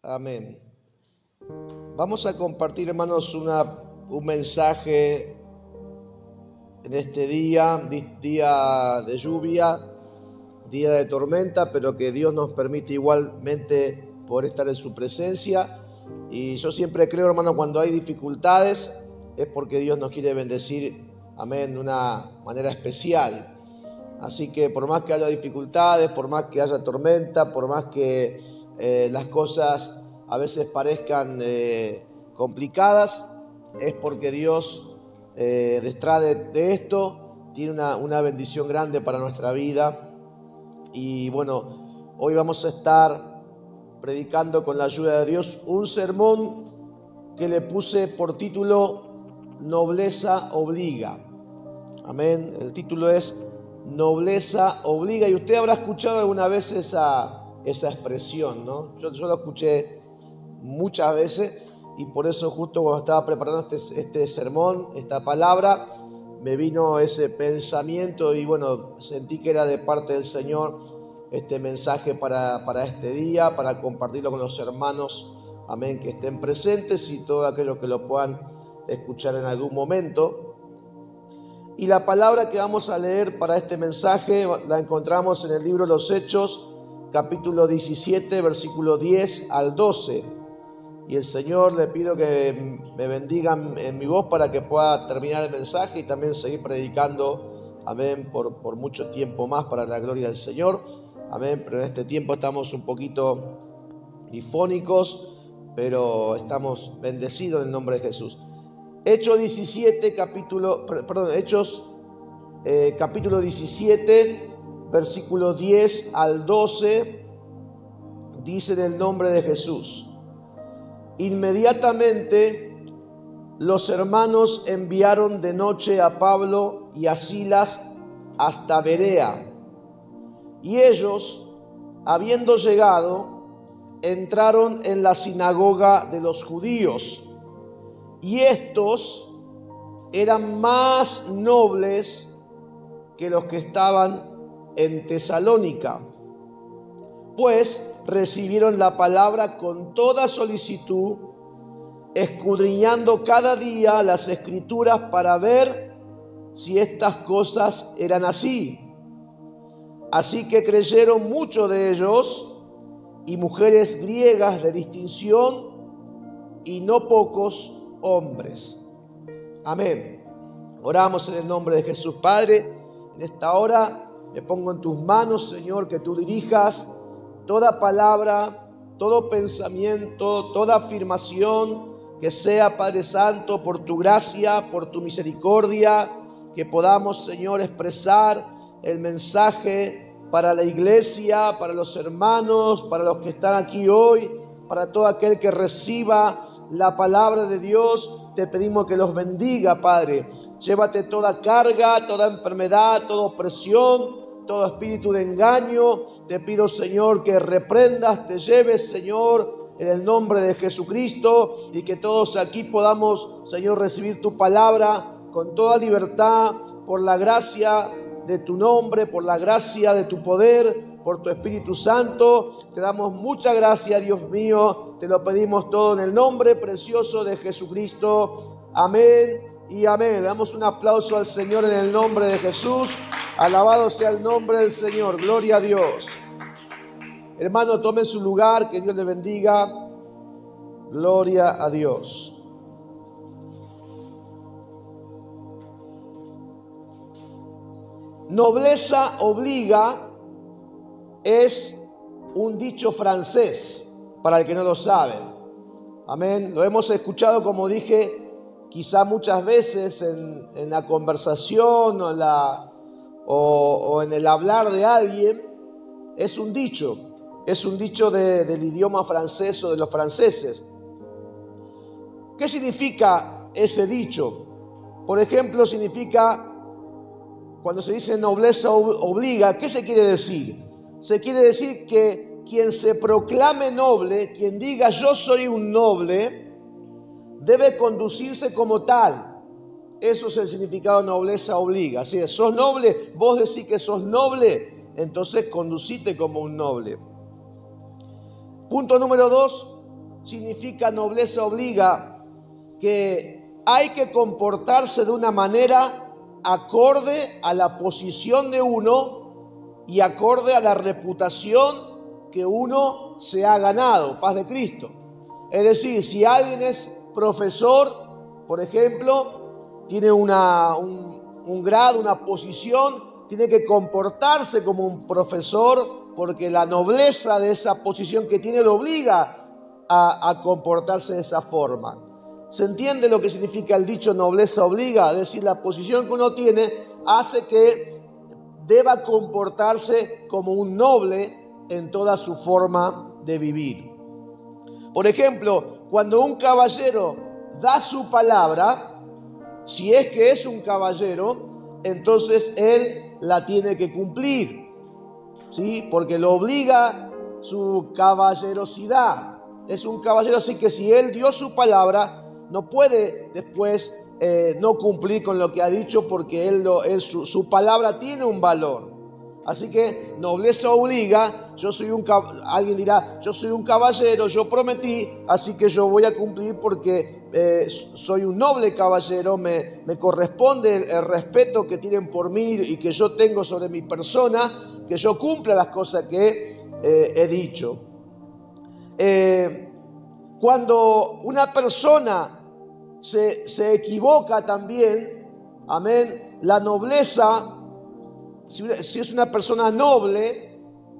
Amén. Vamos a compartir, hermanos, un mensaje en este día de lluvia, día de tormenta, pero que Dios nos permite igualmente poder estar en su presencia. Y yo siempre creo, hermanos, cuando hay dificultades es porque Dios nos quiere bendecir, amén, de una manera especial. Así que por más que haya dificultades, por más que haya tormenta, por más que las cosas a veces parezcan complicadas, es porque Dios detrás de esto tiene una bendición grande para nuestra vida. Y bueno, hoy vamos a estar predicando con la ayuda de Dios un sermón que le puse por título Nobleza obliga. Amén. El título es Nobleza obliga, y usted habrá escuchado alguna vez esa expresión, ¿no? Yo lo escuché muchas veces, y por eso justo cuando estaba preparando este sermón, esta palabra, me vino ese pensamiento y bueno, sentí que era de parte del Señor este mensaje para este día, para compartirlo con los hermanos, amén, que estén presentes y todos aquellos que lo puedan escuchar en algún momento. Y la palabra que vamos a leer para este mensaje la encontramos en el libro de los Hechos, capítulo 17, versículo 10 al 12. Y el Señor le pido que me bendiga en mi voz para que pueda terminar el mensaje y también seguir predicando, amén, por mucho tiempo más para la gloria del Señor. Amén, pero en este tiempo estamos un poquito difónicos, pero estamos bendecidos en el nombre de Jesús. Hechos 17, capítulo 17, versículo 10 al 12, dice en el nombre de Jesús: Inmediatamente los hermanos enviaron de noche a Pablo y a Silas hasta Berea, y ellos, habiendo llegado, entraron en la sinagoga de los judíos. Y estos eran más nobles que los que estaban en Tesalónica, pues recibieron la palabra con toda solicitud, escudriñando cada día las Escrituras para ver si estas cosas eran así. Así que creyeron muchos de ellos, y mujeres griegas de distinción, y no pocos hombres. Amén. Oramos en el nombre de Jesús. Padre, en esta hora me pongo en tus manos, Señor, que tú dirijas toda palabra, todo pensamiento, toda afirmación, que sea, Padre Santo, por tu gracia, por tu misericordia, que podamos, Señor, expresar el mensaje para la iglesia, para los hermanos, para los que están aquí hoy, para todo aquel que reciba la palabra de Dios. Te pedimos que los bendiga, Padre. Llévate toda carga, toda enfermedad, toda opresión, todo espíritu de engaño. Te pido, Señor, que reprendas, te lleves, Señor, en el nombre de Jesucristo, y que todos aquí podamos, Señor, recibir tu palabra con toda libertad, por la gracia de tu nombre, por la gracia de tu poder, por tu Espíritu Santo. Te damos muchas gracias, Dios mío. Te lo pedimos todo en el nombre precioso de Jesucristo. Amén y amén. Le damos un aplauso al Señor en el nombre de Jesús. Alabado sea el nombre del Señor. Gloria a Dios. Hermano, tome su lugar. Que Dios le bendiga. Gloria a Dios. Nobleza obliga es un dicho francés, para el que no lo sabe. Amén. Lo hemos escuchado, como dije, quizá muchas veces en la conversación o en el hablar de alguien. Es un dicho del idioma francés o de los franceses. ¿Qué significa ese dicho? Por ejemplo, significa, cuando se dice nobleza obliga, ¿qué se quiere decir? Se quiere decir que quien se proclame noble, quien diga yo soy un noble, debe conducirse como tal. Eso es el significado de nobleza obliga. Así es, sos noble, vos decís que sos noble, entonces conducite como un noble. Punto número 2, significa nobleza obliga, que hay que comportarse de una manera acorde a la posición de uno y acorde a la reputación que uno se ha ganado, paz de Cristo. Es decir, si alguien es profesor, por ejemplo, tiene un grado, una posición, tiene que comportarse como un profesor porque la nobleza de esa posición que tiene lo obliga a comportarse de esa forma. ¿Se entiende lo que significa el dicho nobleza obliga? Es decir, la posición que uno tiene hace que deba comportarse como un noble en toda su forma de vivir. Por ejemplo, cuando un caballero da su palabra, si es que es un caballero, entonces él la tiene que cumplir, ¿sí? Porque lo obliga su caballerosidad. Es un caballero, así que si él dio su palabra, no puede después no cumplir con lo que ha dicho, porque su palabra tiene un valor. Así que nobleza obliga. Alguien dirá, yo soy un caballero, yo prometí, así que yo voy a cumplir porque soy un noble caballero, me corresponde el respeto que tienen por mí y que yo tengo sobre mi persona, que yo cumpla las cosas que he dicho. Cuando una persona se equivoca también, amén, la nobleza, si es una persona noble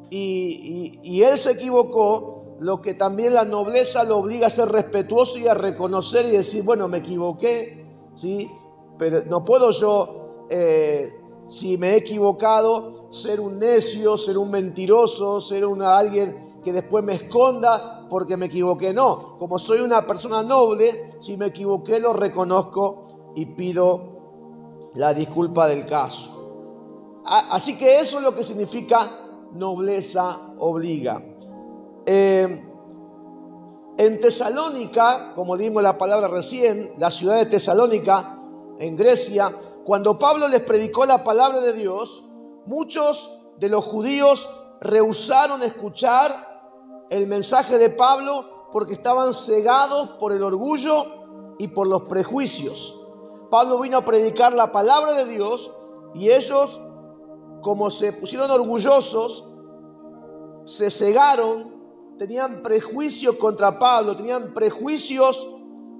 y él se equivocó, lo que también la nobleza lo obliga a ser respetuoso y a reconocer y decir, bueno, me equivoqué, ¿sí? Pero no puedo yo, si me he equivocado, ser un necio, ser un mentiroso, ser alguien que después me esconda porque me equivoqué. No, como soy una persona noble, si me equivoqué lo reconozco y pido la disculpa del caso. Así que eso es lo que significa nobleza obliga. En Tesalónica, como dimos la palabra recién, la ciudad de Tesalónica, en Grecia, cuando Pablo les predicó la palabra de Dios, muchos de los judíos rehusaron escuchar el mensaje de Pablo porque estaban cegados por el orgullo y por los prejuicios. Pablo vino a predicar la palabra de Dios y ellos, como se pusieron orgullosos, se cegaron, tenían prejuicios contra Pablo, tenían prejuicios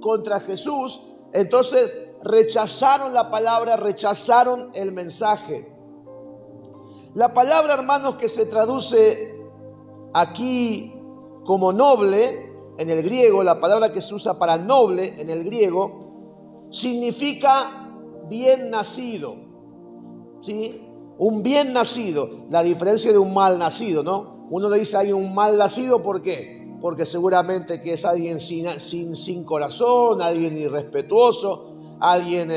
contra Jesús, entonces rechazaron la palabra, rechazaron el mensaje. La palabra, hermanos, que se traduce aquí como noble, en el griego, la palabra que se usa para noble en el griego, significa bien nacido, ¿sí? Un bien nacido, la diferencia de un mal nacido, ¿no? Uno le dice hay un mal nacido, ¿por qué? Porque seguramente que es alguien sin corazón, alguien irrespetuoso, alguien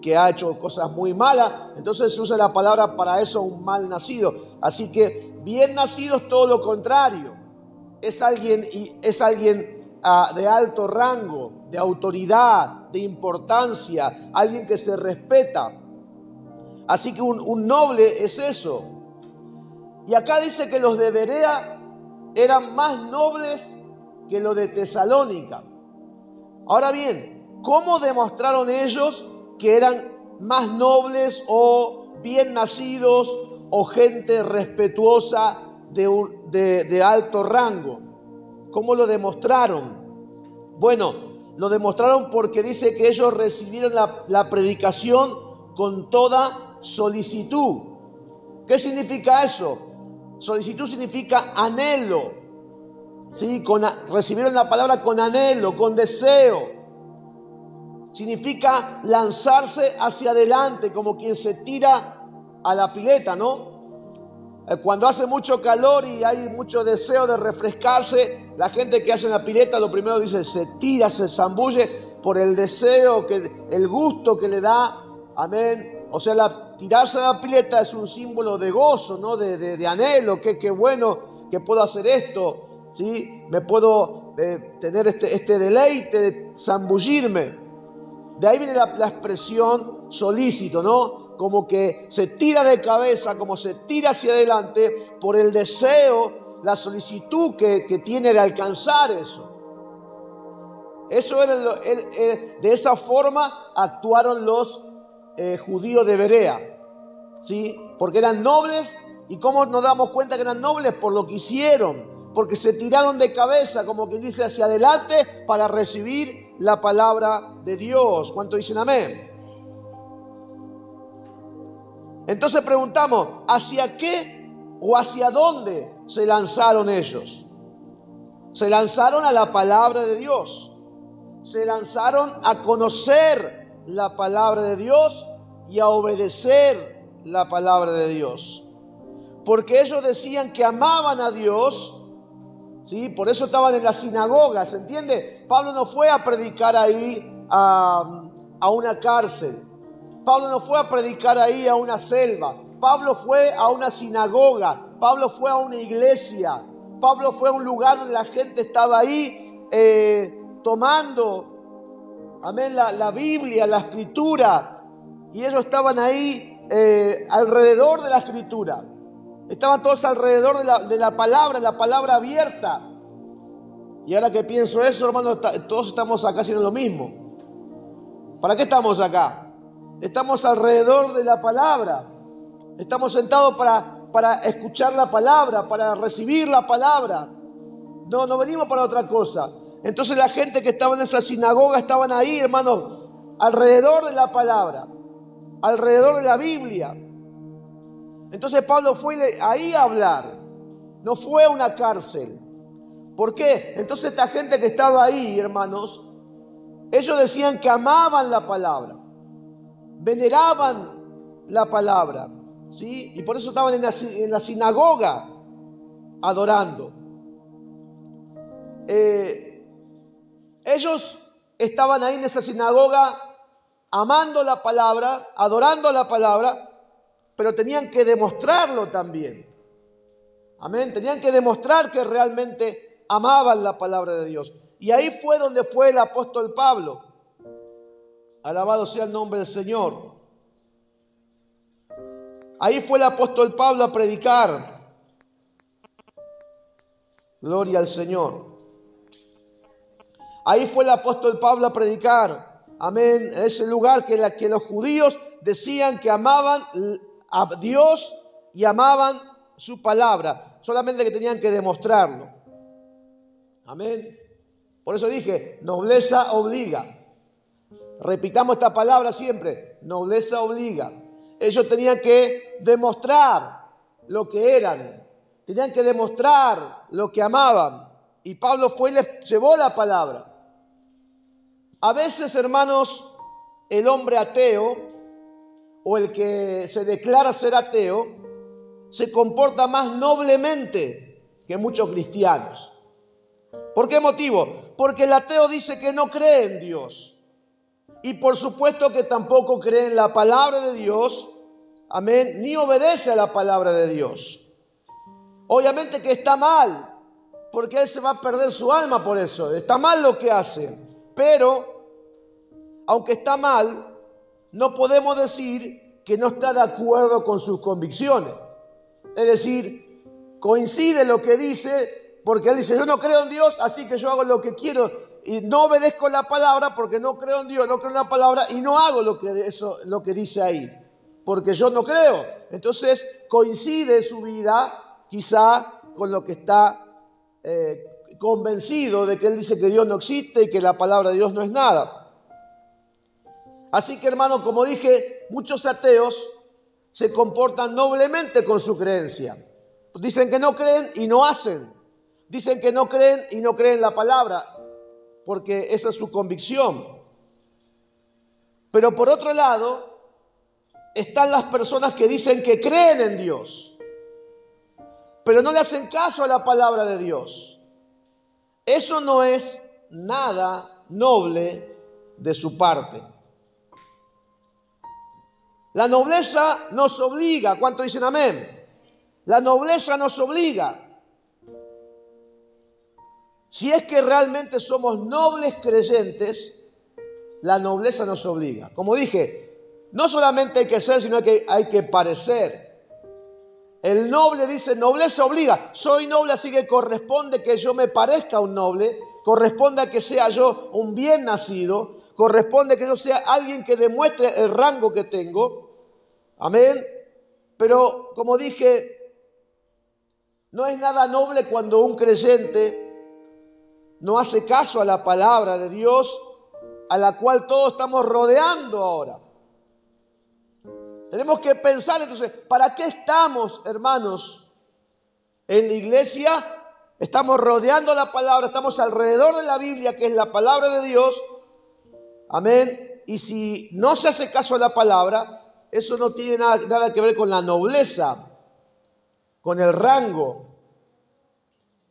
que ha hecho cosas muy malas. Entonces se usa la palabra para eso, un mal nacido. Así que bien nacido es todo lo contrario. Es alguien de alto rango, de autoridad, de importancia, alguien que se respeta. Así que un noble es eso. Y acá dice que los de Berea eran más nobles que los de Tesalónica. Ahora bien, ¿cómo demostraron ellos que eran más nobles o bien nacidos o gente respetuosa de alto rango? ¿Cómo lo demostraron? Bueno, lo demostraron porque dice que ellos recibieron la predicación con toda solicitud. ¿Qué significa eso? Solicitud significa anhelo, ¿sí? Recibieron la palabra con anhelo, con deseo. Significa lanzarse hacia adelante, como quien se tira a la pileta, ¿no? Cuando hace mucho calor y hay mucho deseo de refrescarse, la gente que hace la pileta lo primero dice, se tira, se zambulle por el deseo, el gusto que le da, amén. O sea, tirarse a la pileta es un símbolo de gozo, ¿no? De anhelo, qué bueno que puedo hacer esto, ¿sí? Me puedo tener este deleite de zambullirme. De ahí viene la expresión solícito, ¿no? Como que se tira de cabeza, como se tira hacia adelante por el deseo, la solicitud que tiene de alcanzar eso. Eso era de esa forma actuaron los judíos de Berea, ¿sí? Porque eran nobles. ¿Y cómo nos damos cuenta que eran nobles? Por lo que hicieron, porque se tiraron de cabeza, como quien dice, hacia adelante para recibir la palabra de Dios. ¿Cuánto dicen amén? Entonces preguntamos, ¿hacia qué o hacia dónde se lanzaron ellos? Se lanzaron a la palabra de Dios. Se lanzaron a conocer la palabra de Dios y a obedecer la palabra de Dios. Porque ellos decían que amaban a Dios, ¿sí? Por eso estaban en la sinagoga, ¿se entiende? Pablo no fue a predicar ahí a una cárcel. Pablo no fue a predicar ahí a una selva. Pablo fue a una sinagoga. Pablo fue a una iglesia. Pablo fue a un lugar donde la gente estaba ahí tomando, amén, la Biblia, la Escritura. Y ellos estaban ahí alrededor de la Escritura. Estaban todos alrededor de la palabra abierta. Y ahora que pienso eso, hermano, todos estamos acá haciendo lo mismo. ¿Para qué estamos acá? Estamos alrededor de la palabra. Estamos sentados para escuchar la palabra, para recibir la palabra. No venimos para otra cosa. Entonces la gente que estaba en esa sinagoga estaban ahí, hermano, alrededor de la palabra, alrededor de la Biblia. Entonces Pablo fue ahí a hablar, no fue a una cárcel. ¿Por qué? Entonces esta gente que estaba ahí, hermanos, ellos decían que amaban la palabra, veneraban la palabra, ¿sí? Y por eso estaban en la sinagoga adorando. Ellos estaban ahí en esa sinagoga amando la palabra, adorando la palabra, pero tenían que demostrarlo también. Amén. Tenían que demostrar que realmente amaban la palabra de Dios. Y ahí fue donde fue el apóstol Pablo. Alabado sea el nombre del Señor. Ahí fue el apóstol Pablo a predicar. Gloria al Señor. Ahí fue el apóstol Pablo a predicar. Amén. En ese lugar que los judíos decían que amaban a Dios y amaban su palabra, solamente que tenían que demostrarlo. Amén. Por eso dije, nobleza obliga. Repitamos esta palabra siempre, nobleza obliga. Ellos tenían que demostrar lo que eran, tenían que demostrar lo que amaban. Y Pablo fue y les llevó la palabra. A veces, hermanos, el hombre ateo o el que se declara ser ateo, se comporta más noblemente que muchos cristianos. ¿Por qué motivo? Porque el ateo dice que no cree en Dios. Y por supuesto que tampoco cree en la palabra de Dios, amén, ni obedece a la palabra de Dios. Obviamente que está mal, porque él se va a perder su alma por eso. Está mal lo que hace. Pero, aunque está mal, no podemos decir que no está de acuerdo con sus convicciones. Es decir, coincide lo que dice, porque él dice, yo no creo en Dios, así que yo hago lo que quiero y no obedezco la palabra porque no creo en Dios, no creo en la palabra y no hago lo que dice ahí, porque yo no creo. Entonces coincide su vida quizá con lo que está convencido de que él dice que Dios no existe y que la palabra de Dios no es nada. Así que, hermano, como dije, muchos ateos se comportan noblemente con su creencia. Dicen que no creen y no hacen. Dicen que no creen y no creen la palabra, porque esa es su convicción. Pero por otro lado, están las personas que dicen que creen en Dios, pero no le hacen caso a la palabra de Dios. Eso no es nada noble de su parte. La nobleza nos obliga. ¿Cuánto dicen amén? La nobleza nos obliga. Si es que realmente somos nobles creyentes, la nobleza nos obliga. Como dije, no solamente hay que ser, sino que hay que parecer. El noble dice, nobleza obliga. Soy noble, así que corresponde que yo me parezca a un noble, corresponde a que sea yo un bien nacido, corresponde a que yo sea alguien que demuestre el rango que tengo. Amén. Pero como dije, no es nada noble cuando un creyente no hace caso a la palabra de Dios, a la cual todos estamos rodeando ahora. Tenemos que pensar entonces, ¿para qué estamos, hermanos, en la iglesia? Estamos rodeando la palabra, estamos alrededor de la Biblia, que es la palabra de Dios. Amén. Y si no se hace caso a la palabra, eso no tiene nada que ver con la nobleza, con el rango.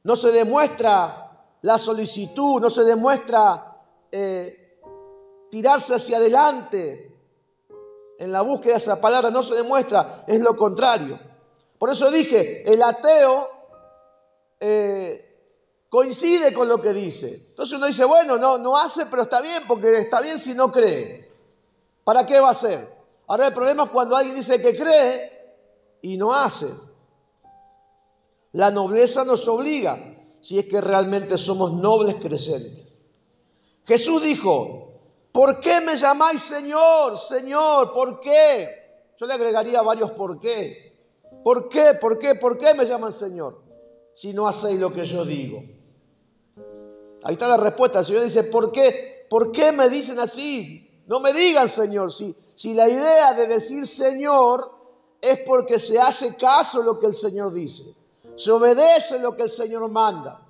No se demuestra la solicitud, no se demuestra tirarse hacia adelante en la búsqueda de esa palabra, no se demuestra, es lo contrario. Por eso dije, el ateo coincide con lo que dice. Entonces uno dice, bueno, no hace, pero está bien, porque está bien si no cree. ¿Para qué va a hacer? Ahora el problema es cuando alguien dice que cree y no hace. La nobleza nos obliga, si es que realmente somos nobles creyentes. Jesús dijo, ¿por qué me llamáis Señor, Señor? ¿Por qué? Yo le agregaría varios por qué. ¿Por qué? ¿Por qué? ¿Por qué me llaman Señor? Si no hacéis lo que yo digo. Ahí está la respuesta. El Señor dice, ¿por qué? ¿Por qué me dicen así? No me digan Señor. Si la idea de decir Señor es porque se hace caso a lo que el Señor dice. Se obedece lo que el Señor manda.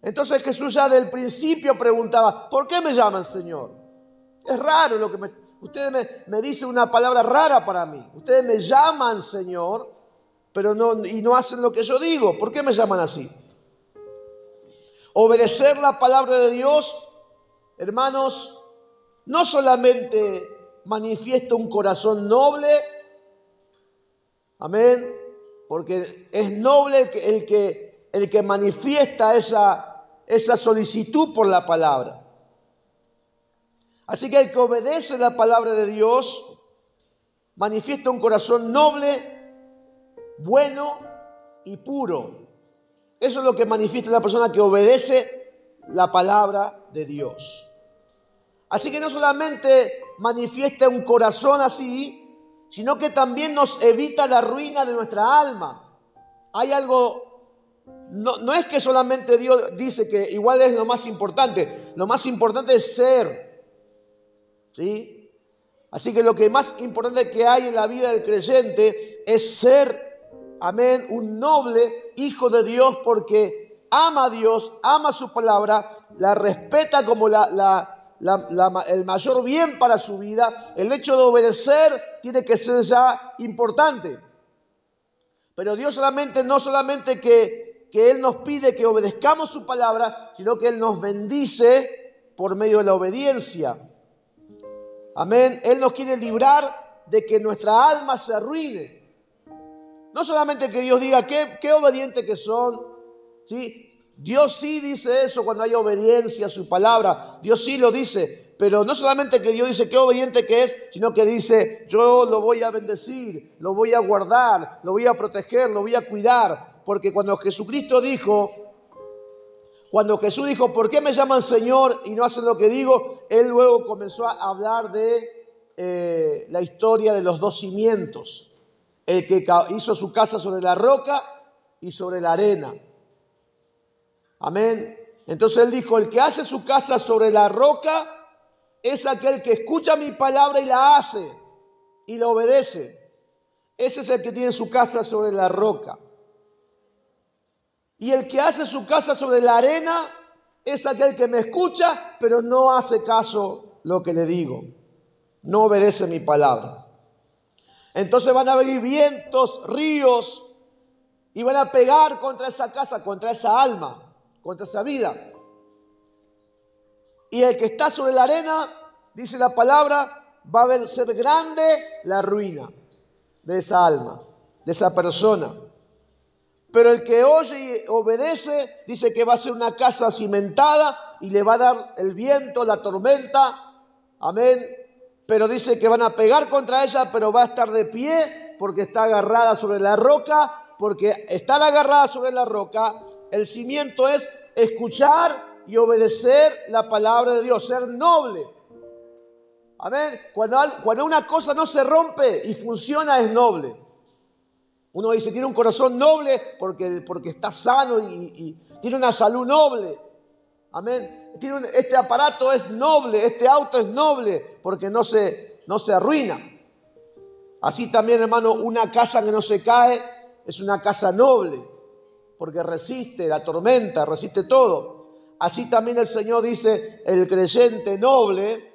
Entonces Jesús ya del principio preguntaba, ¿por qué me llaman Señor? Es raro lo que ustedes me dicen una palabra rara para mí. Ustedes me llaman Señor, pero no hacen lo que yo digo. ¿Por qué me llaman así? Obedecer la palabra de Dios, hermanos, no solamente manifiesta un corazón noble, amén, porque es noble el que manifiesta esa solicitud por la palabra. Así que el que obedece la palabra de Dios manifiesta un corazón noble, bueno y puro. Eso es lo que manifiesta la persona que obedece la palabra de Dios. Así que no solamente manifiesta un corazón así, sino que también nos evita la ruina de nuestra alma. Hay algo, no es que solamente Dios dice que igual es lo más importante es ser, ¿sí? Así que lo que más importante que hay en la vida del creyente es ser, amén, un noble hijo de Dios, porque ama a Dios, ama su palabra, la respeta como el mayor bien para su vida. El hecho de obedecer tiene que ser ya importante. Pero Dios no solamente que Él nos pide que obedezcamos su palabra, sino que Él nos bendice por medio de la obediencia. Amén. Él nos quiere librar de que nuestra alma se arruine. No solamente que Dios diga qué obedientes que son, ¿sí? Dios sí dice eso cuando hay obediencia a su palabra. Dios sí lo dice. Pero no solamente que Dios dice qué obediente que es, sino que dice, yo lo voy a bendecir, lo voy a guardar, lo voy a proteger, lo voy a cuidar. Porque cuando Jesús dijo, ¿por qué me llaman Señor y no hacen lo que digo? Él luego comenzó a hablar de la historia de los dos cimientos. El que hizo su casa sobre la roca y sobre la arena. Amén. Entonces él dijo, el que hace su casa sobre la roca es aquel que escucha mi palabra y la hace y la obedece. Ese es el que tiene su casa sobre la roca. Y el que hace su casa sobre la arena es aquel que me escucha, pero no hace caso lo que le digo. No obedece mi palabra. Entonces van a venir vientos, ríos, y van a pegar contra esa casa, contra esa alma, contra esa vida. Y el que está sobre la arena, dice la palabra, va a ser grande la ruina de esa alma, de esa persona. Pero el que oye y obedece, dice que va a ser una casa cimentada y le va a dar el viento, la tormenta, amén. Pero dice que van a pegar contra ella, pero va a estar de pie porque está agarrada sobre la roca, porque estar agarrada sobre la roca, el cimiento es escuchar y obedecer la palabra de Dios, ser noble. Amén. Cuando una cosa no se rompe y funciona, es noble. Uno dice, tiene un corazón noble porque está sano y tiene una salud noble. Amén. Este aparato es noble, este auto es noble porque no se arruina. Así también, hermano, una casa que no se cae es una casa noble porque resiste la tormenta, resiste todo. Así también el Señor dice, el creyente noble,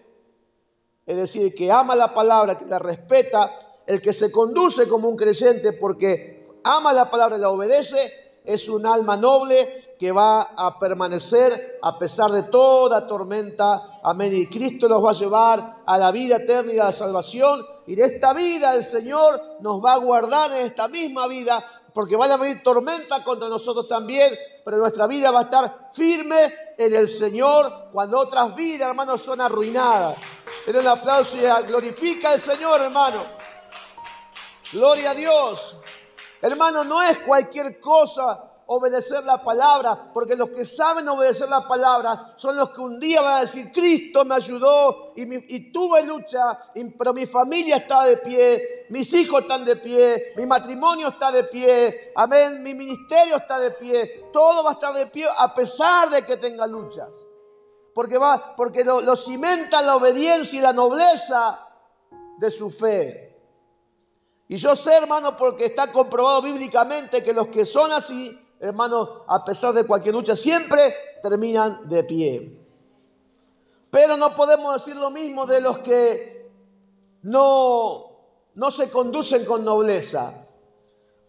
es decir, que ama la palabra, que la respeta, el que se conduce como un creyente porque ama la palabra y la obedece, es un alma noble que va a permanecer a pesar de toda tormenta. Amén. Y Cristo nos va a llevar a la vida eterna y a la salvación. Y de esta vida el Señor nos va a guardar en esta misma vida, porque van a venir tormentas contra nosotros también, pero nuestra vida va a estar firme en el Señor cuando otras vidas, hermanos, son arruinadas. Den un aplauso y glorifica al Señor, hermano. Gloria a Dios. Hermano, no es cualquier cosa obedecer la palabra, porque los que saben obedecer la palabra son los que un día van a decir, Cristo me ayudó y tuve lucha, pero mi familia está de pie, mis hijos están de pie, mi matrimonio está de pie, amén, mi ministerio está de pie, todo va a estar de pie a pesar de que tenga luchas, porque lo cimenta la obediencia y la nobleza de su fe. Y yo sé, hermano, porque está comprobado bíblicamente que los que son así, hermano, a pesar de cualquier lucha, siempre terminan de pie. Pero no podemos decir lo mismo de los que no se conducen con nobleza.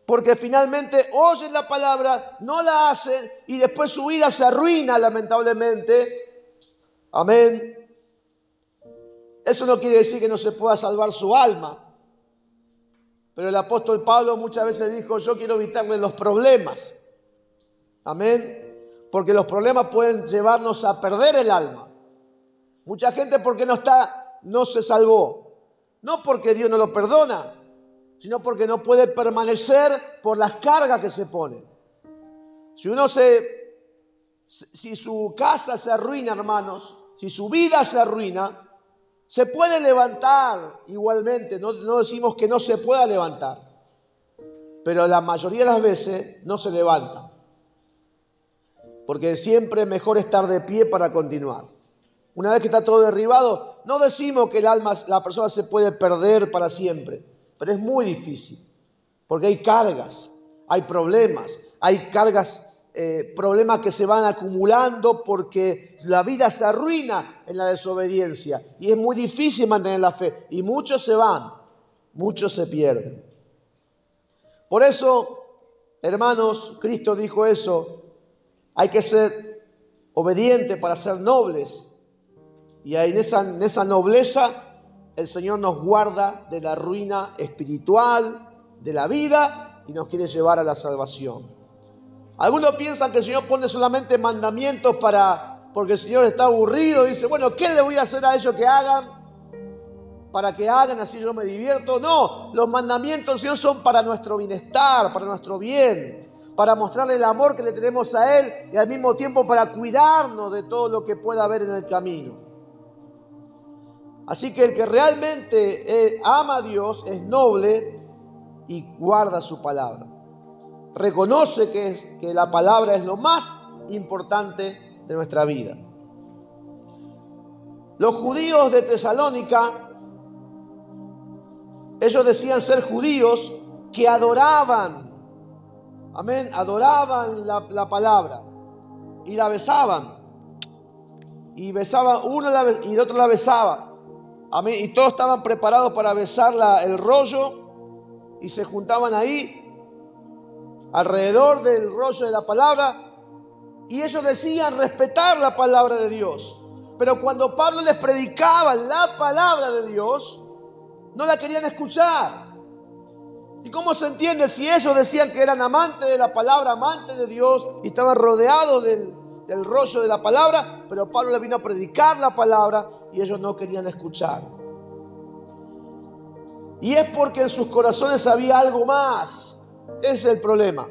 Porque finalmente oyen la palabra, no la hacen y después su vida se arruina, lamentablemente. Amén. Eso no quiere decir que no se pueda salvar su alma. Pero el apóstol Pablo muchas veces dijo, yo quiero evitarle los problemas. Amén. Porque los problemas pueden llevarnos a perder el alma. Mucha gente porque no se salvó. No porque Dios no lo perdona, sino porque no puede permanecer por las cargas que se pone. Si su casa se arruina, hermanos, si su vida se arruina, se puede levantar igualmente, no decimos que no se pueda levantar, pero la mayoría de las veces no se levanta, porque siempre es mejor estar de pie para continuar. Una vez que está todo derribado, no decimos que la persona se puede perder para siempre, pero es muy difícil, porque hay cargas, hay problemas, problemas que se van acumulando porque la vida se arruina en la desobediencia y es muy difícil mantener la fe y muchos se van, muchos se pierden. Por eso, hermanos, Cristo dijo eso, hay que ser obedientes para ser nobles y en esa nobleza el Señor nos guarda de la ruina espiritual, de la vida y nos quiere llevar a la salvación. Algunos piensan que el Señor pone solamente mandamientos porque el Señor está aburrido y dice, bueno, ¿qué le voy a hacer a ellos que hagan? Para que hagan, así yo me divierto. No, los mandamientos del Señor son para nuestro bienestar, para nuestro bien, para mostrarle el amor que le tenemos a Él y al mismo tiempo para cuidarnos de todo lo que pueda haber en el camino. Así que el que realmente ama a Dios es noble y guarda su palabra. Reconoce que la palabra es lo más importante de nuestra vida. Los judíos de Tesalónica, ellos decían ser judíos que adoraban, amén, adoraban la palabra y la besaban. Y besaban uno y el otro la besaba. Amén, y todos estaban preparados para besar el rollo y se juntaban ahí alrededor del rollo de la palabra y ellos decían respetar la palabra de Dios, pero cuando Pablo les predicaba la palabra de Dios no la querían escuchar. ¿Y cómo se entiende si ellos decían que eran amantes de la palabra, amantes de Dios y estaban rodeados del rollo de la palabra, pero Pablo les vino a predicar la palabra y ellos no querían escuchar? Y es porque en sus corazones había algo más. Ese es el problema.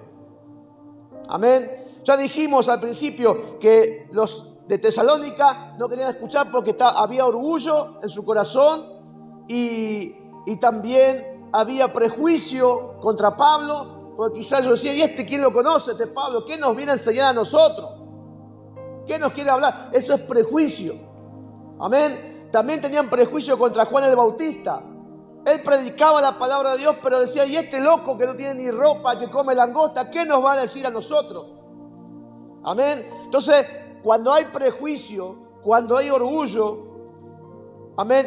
Amén. Ya dijimos al principio que los de Tesalónica no querían escuchar porque había orgullo en su corazón y también había prejuicio contra Pablo, porque quizás ellos decían, ¿y este quién lo conoce, este Pablo? ¿Qué nos viene a enseñar a nosotros? ¿Qué nos quiere hablar? Eso es prejuicio. Amén. También tenían prejuicio contra Juan el Bautista. Él predicaba la palabra de Dios, pero decía, ¿y este loco que no tiene ni ropa, que come langosta, qué nos va a decir a nosotros? Amén. Entonces, cuando hay prejuicio, cuando hay orgullo, amén,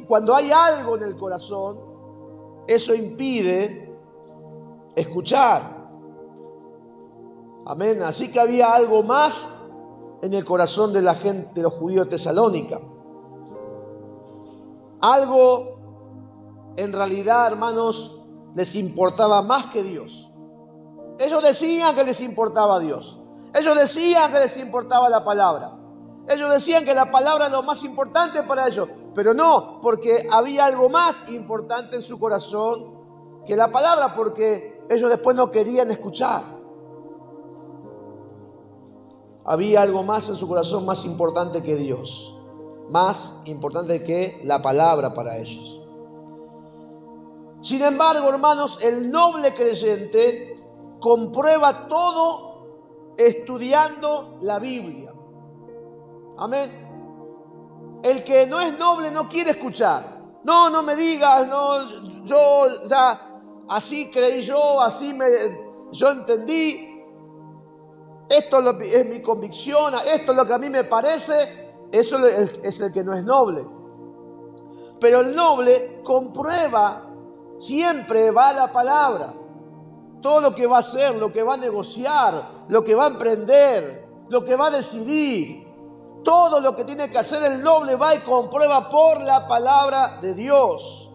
cuando hay algo en el corazón, eso impide escuchar. Amén. Así que había algo más en el corazón de la gente, de los judíos de Tesalónica. Algo, en realidad, hermanos, les importaba más que Dios. Ellos decían que les importaba Dios. Ellos decían que les importaba la palabra. Ellos decían que la palabra es lo más importante para ellos. Pero no, porque había algo más importante en su corazón que la palabra, porque ellos después no querían escuchar. Había algo más en su corazón más importante que Dios, más importante que la palabra para ellos. Sin embargo, hermanos, el noble creyente comprueba todo estudiando la Biblia. Amén. El que no es noble no quiere escuchar. No me digas, no, yo ya así creí yo entendí. Esto es mi convicción, esto es lo que a mí me parece, eso es el que no es noble. Pero el noble comprueba, siempre va a la palabra. Todo lo que va a hacer, lo que va a negociar, lo que va a emprender, lo que va a decidir, todo lo que tiene que hacer el noble va y comprueba por la palabra de Dios.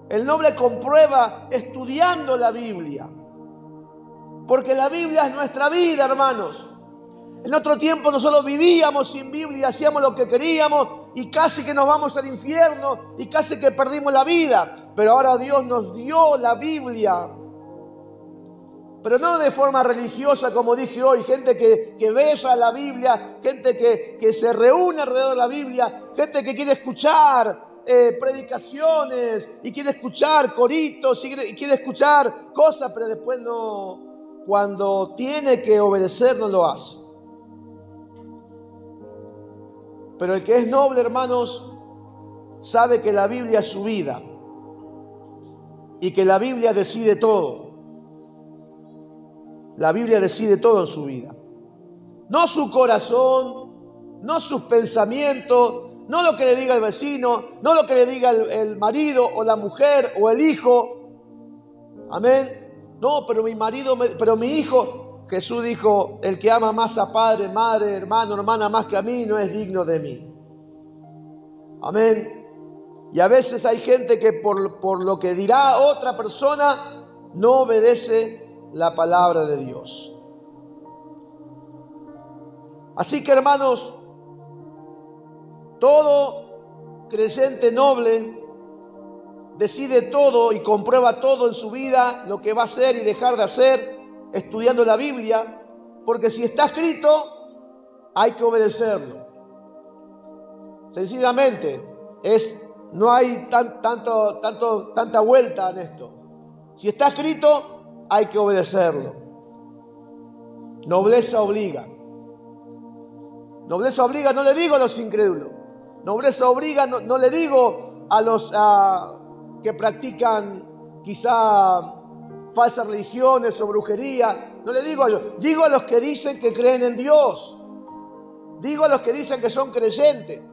El noble comprueba estudiando la Biblia. Porque la Biblia es nuestra vida, hermanos. En otro tiempo nosotros vivíamos sin Biblia, hacíamos lo que queríamos y casi que nos vamos al infierno y casi que perdimos la vida. Pero ahora Dios nos dio la Biblia. Pero no de forma religiosa, como dije hoy, gente que besa la Biblia, gente que se reúne alrededor de la Biblia, gente que quiere escuchar predicaciones y quiere escuchar coritos y quiere escuchar cosas, pero después no. Cuando tiene que obedecer, no lo hace. Pero el que es noble, hermanos, sabe que la Biblia es su vida y que la Biblia decide todo. La Biblia decide todo en su vida. No su corazón, no sus pensamientos, no lo que le diga el vecino, no lo que le diga el marido o la mujer o el hijo. Amén. No, pero pero mi hijo, Jesús dijo, el que ama más a padre, madre, hermano, hermana más que a mí, no es digno de mí. Amén. Y a veces hay gente que por lo que dirá otra persona, no obedece la palabra de Dios. Así que, hermanos, todo creyente noble decide todo y comprueba todo en su vida, lo que va a hacer y dejar de hacer, estudiando la Biblia, porque si está escrito, hay que obedecerlo. Sencillamente, no hay tanta vuelta en esto. Si está escrito, hay que obedecerlo. Nobleza obliga. Nobleza obliga, no le digo a los incrédulos. Nobleza obliga, no le digo a los que practican quizá falsas religiones o brujería. No le digo a ellos. Digo a los que dicen que creen en Dios. Digo a los que dicen que son creyentes.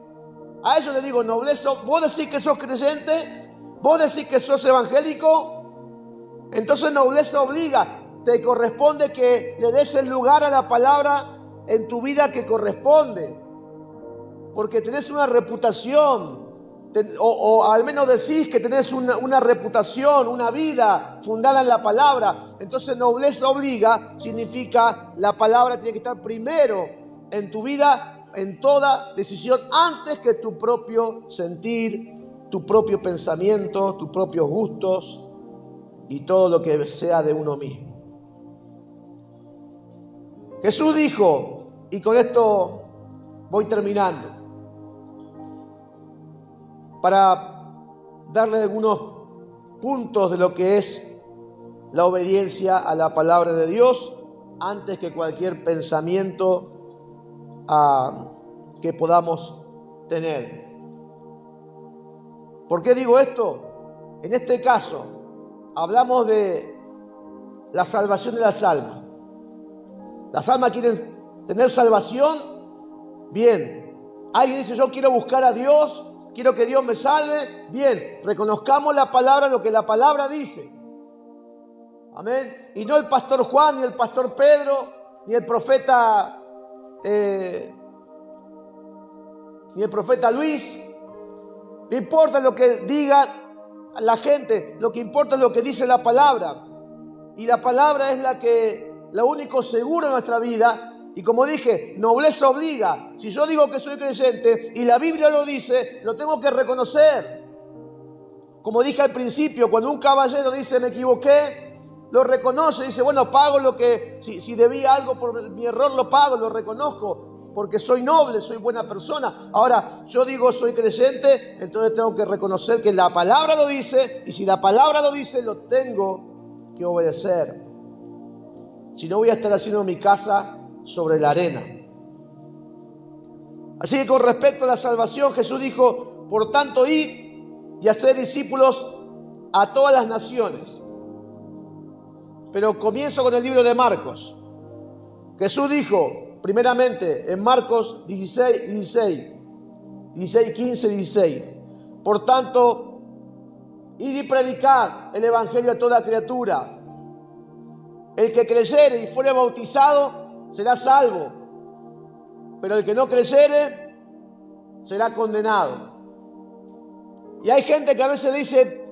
A ellos les digo, nobleza, vos decís que sos creyente, vos decís que sos evangélico, entonces nobleza obliga, te corresponde que le des el lugar a la palabra en tu vida que corresponde, porque tenés una reputación, o al menos decís que tenés una reputación, una vida fundada en la palabra. Entonces nobleza obliga significa la palabra tiene que estar primero en tu vida, en toda decisión, antes que tu propio sentir, tu propio pensamiento, tus propios gustos y todo lo que sea de uno mismo. Jesús dijo, Y con esto voy terminando. Para darle algunos puntos de lo que es la obediencia a la palabra de Dios, antes que cualquier pensamiento que podamos tener. ¿Por qué digo esto? En este caso, hablamos de la salvación de las almas. Las almas quieren tener salvación. Bien. Alguien dice, yo quiero buscar a Dios, quiero que Dios me salve. Bien, reconozcamos la palabra, lo que la palabra dice. Amén. Y no el pastor Juan, ni el pastor Pedro, ni el profeta Luis. No importa lo que diga la gente, lo que importa es lo que dice la palabra. Y la palabra es la único seguro en nuestra vida. Y como dije, nobleza obliga. Si yo digo que soy creyente y la Biblia lo dice, lo tengo que reconocer. Como dije al principio, cuando un caballero dice me equivoqué, lo reconoce, dice, bueno, pago lo que, si debía algo por mi error, lo pago, lo reconozco, porque soy noble, soy buena persona. Ahora, yo digo soy creyente, entonces tengo que reconocer que la palabra lo dice, y si la palabra lo dice, lo tengo que obedecer. Si no, voy a estar haciendo mi casa sobre la arena. Así que con respecto a la salvación, Jesús dijo, por tanto, id y haced discípulos a todas las naciones. Pero comienzo con el libro de Marcos. Jesús dijo, primeramente, en Marcos 16, 15, 16. Por tanto, id y predicad el evangelio a toda criatura. El que creyere y fuere bautizado será salvo, pero el que no creyere será condenado. Y hay gente que a veces dice,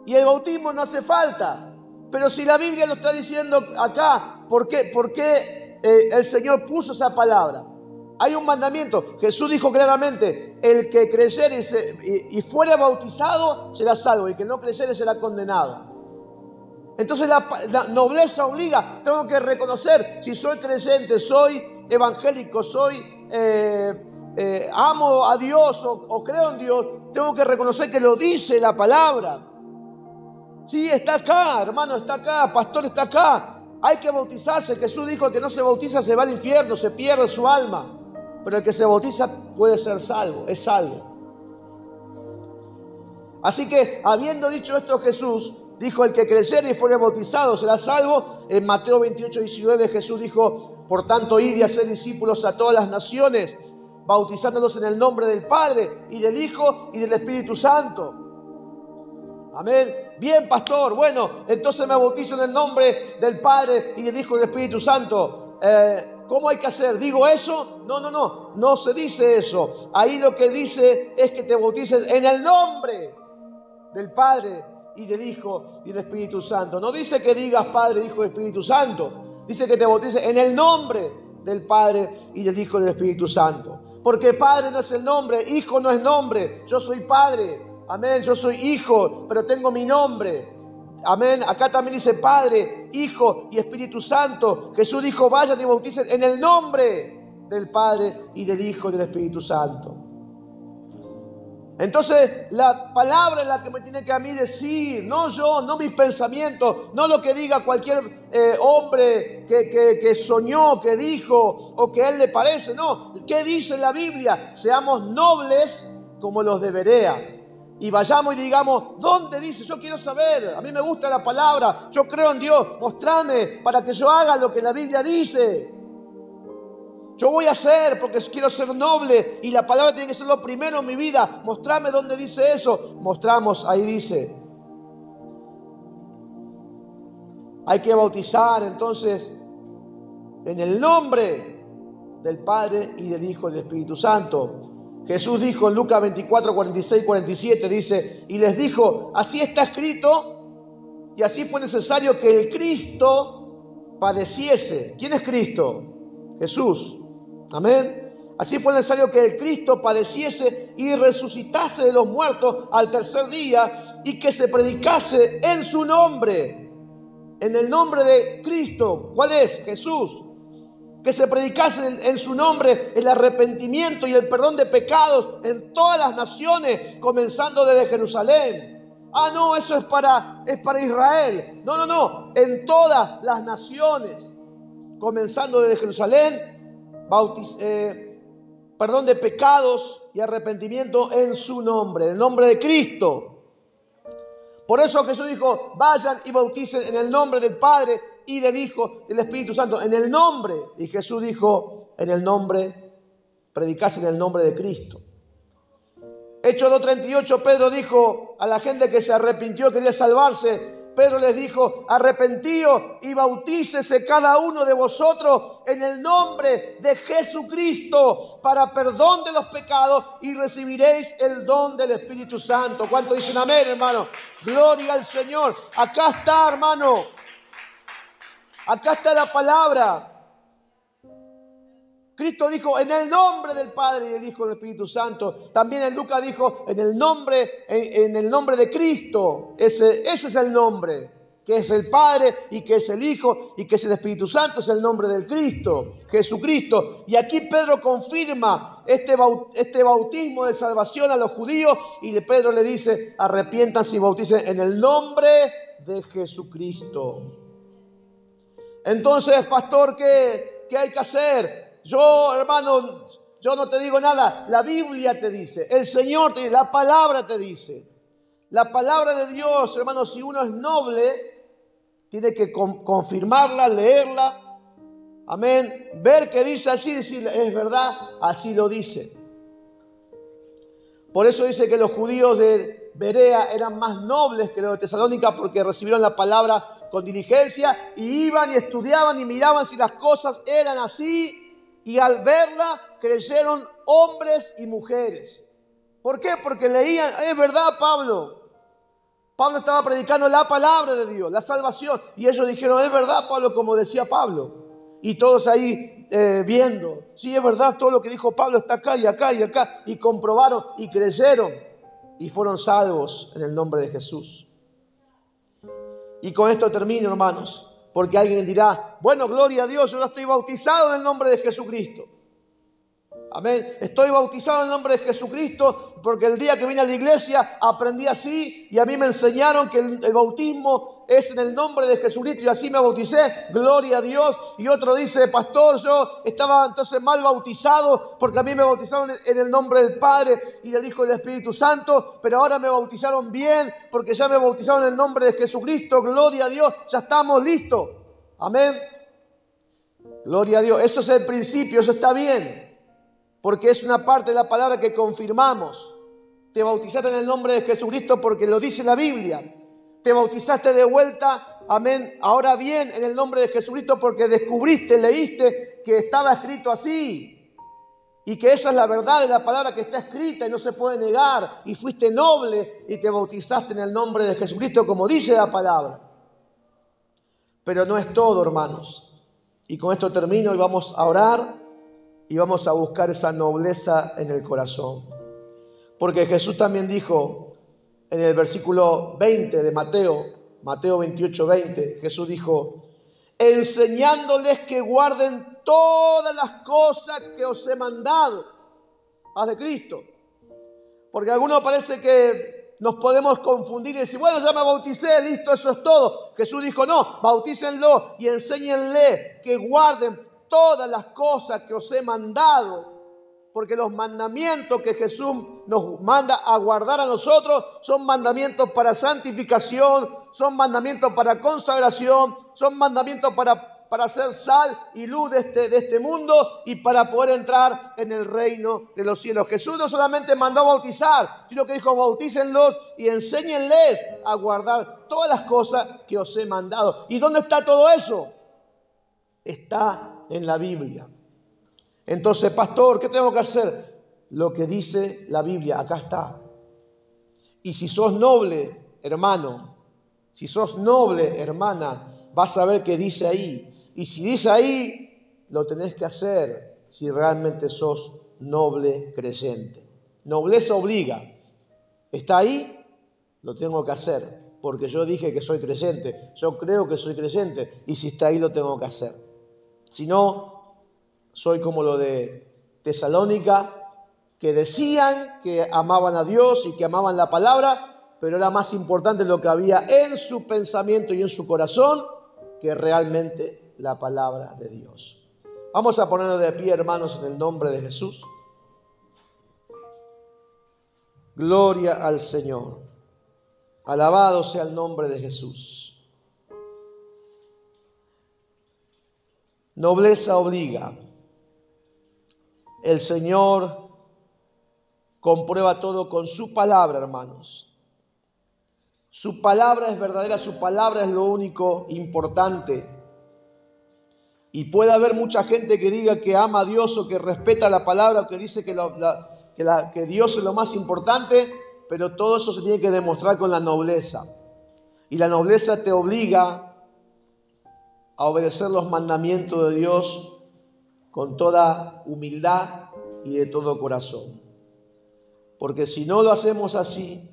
y el bautismo no hace falta. Pero si la Biblia lo está diciendo acá, ¿por qué el Señor puso esa palabra? Hay un mandamiento. Jesús dijo claramente, el que creyere y fuere bautizado será salvo, y el que no creyere será condenado. Entonces la nobleza obliga, tengo que reconocer si soy creyente, soy evangélico, amo a Dios o creo en Dios, tengo que reconocer que lo dice la palabra. Sí, está acá, hermano, está acá, pastor, está acá. Hay que bautizarse. Jesús dijo que el que no se bautiza se va al infierno, se pierde su alma. Pero el que se bautiza puede ser salvo, es salvo. Así que, habiendo dicho esto Jesús, dijo, el que creyere y fuere bautizado será salvo. En Mateo 28, 19 Jesús dijo, por tanto, id y haced discípulos a todas las naciones, bautizándolos en el nombre del Padre y del Hijo y del Espíritu Santo. Amén. Bien, pastor. Bueno, entonces me bautizo en el nombre del Padre y del Hijo y del Espíritu Santo. ¿Cómo hay que hacer? ¿Digo eso? No se dice eso. Ahí lo que dice es que te bautices en el nombre del Padre y del Hijo y del Espíritu Santo. No dice que digas Padre, Hijo y Espíritu Santo. Dice que te bautices en el nombre del Padre y del Hijo y del Espíritu Santo. Porque Padre no es el nombre, Hijo no es nombre. Yo soy Padre. Amén, yo soy hijo, pero tengo mi nombre. Amén, acá también dice Padre, Hijo y Espíritu Santo. Jesús dijo, vayan y bauticen en el nombre del Padre y del Hijo y del Espíritu Santo. Entonces, la palabra es la que me tiene que a mí decir, no yo, no mis pensamientos, no lo que diga cualquier hombre que soñó, que dijo, o que a él le parece, no. ¿Qué dice la Biblia? Seamos nobles como los de Berea. Y vayamos y digamos, ¿dónde dice? Yo quiero saber, a mí me gusta la palabra, yo creo en Dios, mostrame para que yo haga lo que la Biblia dice. Yo voy a hacer porque quiero ser noble y la palabra tiene que ser lo primero en mi vida. Mostrame dónde dice eso. Mostramos, ahí dice. Hay que bautizar entonces en el nombre del Padre y del Hijo y del Espíritu Santo. Jesús dijo en Lucas 24, 46, 47, dice, y les dijo, así está escrito, y así fue necesario que el Cristo padeciese. ¿Quién es Cristo? Jesús. Amén. Así fue necesario que el Cristo padeciese y resucitase de los muertos al tercer día, y que se predicase en su nombre, en el nombre de Cristo. ¿Cuál es? Jesús. que se predicase en su nombre el arrepentimiento y el perdón de pecados en todas las naciones, comenzando desde Jerusalén. Ah, no, eso es para Israel. No, no, no, en todas las naciones, comenzando desde Jerusalén, perdón de pecados y arrepentimiento en su nombre, en el nombre de Cristo. Por eso Jesús dijo, vayan y bauticen en el nombre del Padre y del Hijo, del Espíritu Santo, en el nombre. Y Jesús dijo, en el nombre, predicasen en el nombre de Cristo. Hechos 2:38, Pedro dijo a la gente que se arrepintió, quería salvarse. Pedro les dijo, arrepentíos y bautícese cada uno de vosotros en el nombre de Jesucristo para perdón de los pecados y recibiréis el don del Espíritu Santo. ¿Cuánto dicen amén, hermano? Gloria al Señor. Acá está, hermano. Acá está la palabra. Cristo dijo, en el nombre del Padre y del Hijo y del Espíritu Santo. También en Lucas dijo, en el nombre de Cristo. Ese es el nombre, que es el Padre y que es el Hijo y que es el Espíritu Santo. Es el nombre del Cristo, Jesucristo. Y aquí Pedro confirma este bautismo de salvación a los judíos. Y Pedro le dice, arrepiéntanse y bauticen en el nombre de Jesucristo. Entonces, pastor, ¿qué hay que hacer? Yo, hermano, yo no te digo nada. La Biblia te dice, el Señor te dice, la palabra te dice. La palabra de Dios, hermano, si uno es noble, tiene que confirmarla, leerla. Amén. Ver que dice así, decir, es verdad, así lo dice. Por eso dice que los judíos de Berea eran más nobles que los de Tesalónica porque recibieron la palabra con diligencia y iban y estudiaban y miraban si las cosas eran así. Y al verla, creyeron hombres y mujeres. ¿Por qué? Porque leían, es verdad, Pablo. Pablo estaba predicando la palabra de Dios, la salvación. Y ellos dijeron, es verdad, Pablo, como decía Pablo. Y todos ahí viendo, sí, es verdad, todo lo que dijo Pablo está acá y acá y acá. Y comprobaron y creyeron. Y fueron salvos en el nombre de Jesús. Y con esto termino, hermanos. Porque alguien dirá, bueno, gloria a Dios, yo no estoy bautizado en el nombre de Jesucristo. Amén. Estoy bautizado en el nombre de Jesucristo porque el día que vine a la iglesia aprendí así y a mí me enseñaron que el bautismo es en el nombre de Jesucristo y así me bauticé. Gloria a Dios. Y otro dice, pastor, yo estaba entonces mal bautizado porque a mí me bautizaron en el nombre del Padre y del Hijo y del Espíritu Santo, pero ahora me bautizaron bien porque ya me bautizaron en el nombre de Jesucristo. Gloria a Dios. Ya estamos listos. Amén. Gloria a Dios. Eso es el principio, eso está bien. Porque es una parte de la palabra que confirmamos. Te bautizaste en el nombre de Jesucristo porque lo dice la Biblia. Te bautizaste de vuelta, amén, ahora bien, en el nombre de Jesucristo porque descubriste, leíste que estaba escrito así. Y que esa es la verdad de la palabra que está escrita y no se puede negar. Y fuiste noble y te bautizaste en el nombre de Jesucristo como dice la palabra. Pero no es todo, hermanos. Y con esto termino y vamos a orar. Y vamos a buscar esa nobleza en el corazón. Porque Jesús también dijo en el versículo 20 de Mateo 28:20, Jesús dijo, enseñándoles que guarden todas las cosas que os he mandado. Paz de Cristo. Porque a algunos parece que nos podemos confundir y decir, bueno, ya me bauticé, listo, eso es todo. Jesús dijo, no, bautícenlo y enséñenle que guarden todas las cosas que os he mandado, porque los mandamientos que Jesús nos manda a guardar a nosotros son mandamientos para santificación, son mandamientos para consagración, son mandamientos para hacer sal y luz de este mundo y para poder entrar en el reino de los cielos. Jesús no solamente mandó a bautizar, sino que dijo, bautícenlos y enséñenles a guardar todas las cosas que os he mandado. ¿Y dónde está todo eso? Está en la Biblia. Entonces, pastor, ¿qué tengo que hacer? Lo que dice la Biblia, acá está. Y si sos noble, hermano, si sos noble, hermana, vas a ver qué dice ahí. Y si dice ahí, lo tenés que hacer si realmente sos noble creyente. Nobleza obliga. Está ahí, lo tengo que hacer. Porque yo dije que soy creyente. Yo creo que soy creyente. Y si está ahí, lo tengo que hacer. Si no, soy como lo de Tesalónica, que decían que amaban a Dios y que amaban la palabra, pero era más importante lo que había en su pensamiento y en su corazón que realmente la palabra de Dios. Vamos a ponernos de pie, hermanos, en el nombre de Jesús. Gloria al Señor. Alabado sea el nombre de Jesús. Nobleza obliga. El Señor comprueba todo con su palabra, hermanos. Su palabra es verdadera, su palabra es lo único importante. Y puede haber mucha gente que diga que ama a Dios o que respeta la palabra o que dice que Dios es lo más importante, pero todo eso se tiene que demostrar con la nobleza. Y la nobleza te obliga a obedecer los mandamientos de Dios con toda humildad y de todo corazón. Porque si no lo hacemos así,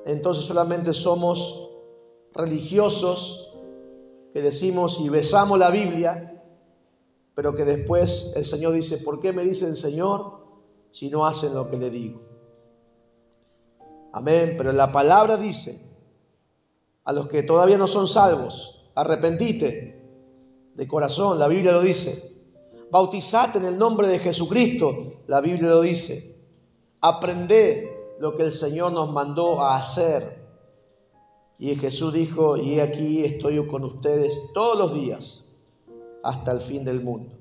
entonces solamente somos religiosos que decimos y besamos la Biblia, pero que después el Señor dice, ¿por qué me dicen Señor si no hacen lo que le digo? Amén, pero la palabra dice a los que todavía no son salvos, arrepentite de corazón, la Biblia lo dice. Bautizate en el nombre de Jesucristo, la Biblia lo dice. Aprende lo que el Señor nos mandó a hacer. Y Jesús dijo, y aquí estoy con ustedes todos los días hasta el fin del mundo.